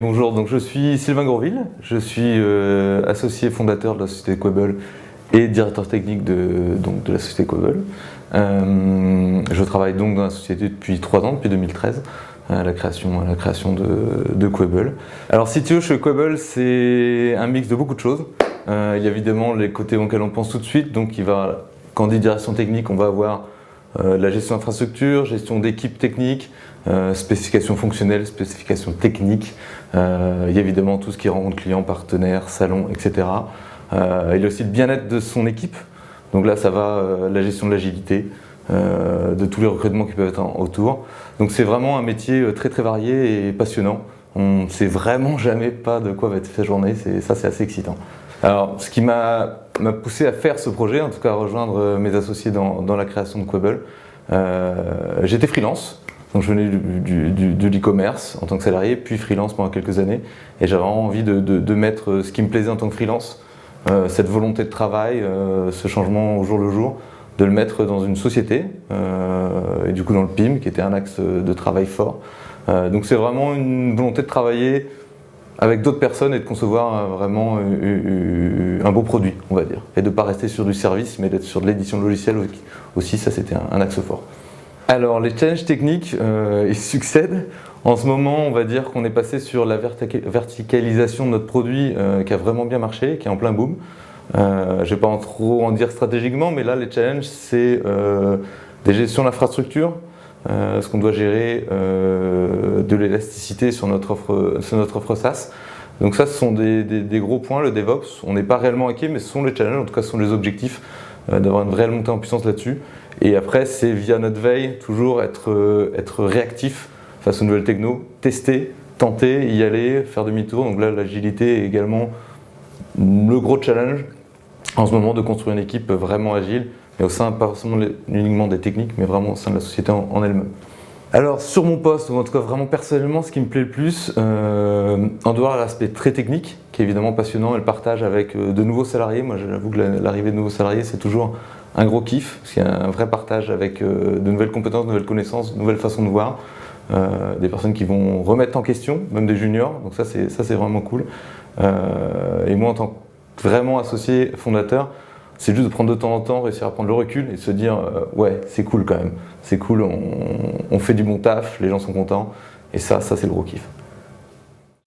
Bonjour, donc je suis Sylvain Gourville, je suis associé fondateur de la société Quable et directeur technique de la société Quable. Je travaille donc dans la société depuis 3 ans, depuis 2013, à la création de Quable. Alors si tu veux, chez Quable, c'est un mix de beaucoup de choses. Il y a évidemment les côtés auxquels on pense tout de suite, donc quand on dit direction technique, on va avoir la gestion d'infrastructure, gestion d'équipe technique, spécification fonctionnelle, spécification technique. Il y a évidemment tout ce qui est rencontre client, partenaire, salon, etc. Il y a aussi le bien-être de son équipe. Donc là, ça va la gestion de l'agilité, de tous les recrutements qui peuvent être autour. Donc c'est vraiment un métier très très varié et passionnant. On ne sait vraiment jamais pas de quoi va être fait la journée, c'est assez excitant. Alors, ce qui m'a poussé à faire ce projet, en tout cas à rejoindre mes associés dans la création de Quable, j'étais freelance, donc je venais de l'e-commerce en tant que salarié, puis freelance pendant quelques années, et j'avais envie de mettre ce qui me plaisait en tant que freelance, cette volonté de travail, ce changement au jour le jour, de le mettre dans une société, et du coup dans le PIM, qui était un axe de travail fort. Donc c'est vraiment une volonté de travailler avec d'autres personnes et de concevoir vraiment un beau produit, on va dire. Et de ne pas rester sur du service, mais d'être sur de l'édition de logiciels aussi, ça c'était un axe fort. Alors les challenges techniques, ils succèdent. En ce moment, on va dire qu'on est passé sur la verticalisation de notre produit qui a vraiment bien marché, qui est en plein boom. Je ne vais pas trop en dire stratégiquement, mais là les challenges, c'est des gestions d'infrastructure, ce qu'on doit gérer de l'élasticité sur notre offre SaaS. Donc ça, ce sont des gros points, le DevOps. On n'est pas réellement inquiet, mais ce sont les challenges, en tout cas ce sont les objectifs, d'avoir une réelle montée en puissance là-dessus. Et après, c'est via notre veille, toujours être réactif face aux nouvelles techno, tester, tenter, y aller, faire demi-tour. Donc là, l'agilité est également le gros challenge en ce moment, de construire une équipe vraiment agile, mais au sein, pas forcément uniquement des techniques, mais vraiment au sein de la société en elle-même. Alors sur mon poste, ou en tout cas vraiment personnellement, ce qui me plaît le plus, en dehors de l'aspect très technique, qui est évidemment passionnant, et le partage avec de nouveaux salariés. Moi j'avoue que l'arrivée de nouveaux salariés, c'est toujours un gros kiff, parce qu'il y a un vrai partage avec de nouvelles compétences, de nouvelles connaissances, de nouvelles façons de voir, des personnes qui vont remettre en question, même des juniors, donc ça c'est vraiment cool. Et moi en tant que vraiment associé fondateur, c'est juste de prendre de temps en temps, réussir à prendre le recul et se dire ouais, c'est cool quand même, c'est cool, on fait du bon taf, les gens sont contents, et ça c'est le gros kiff.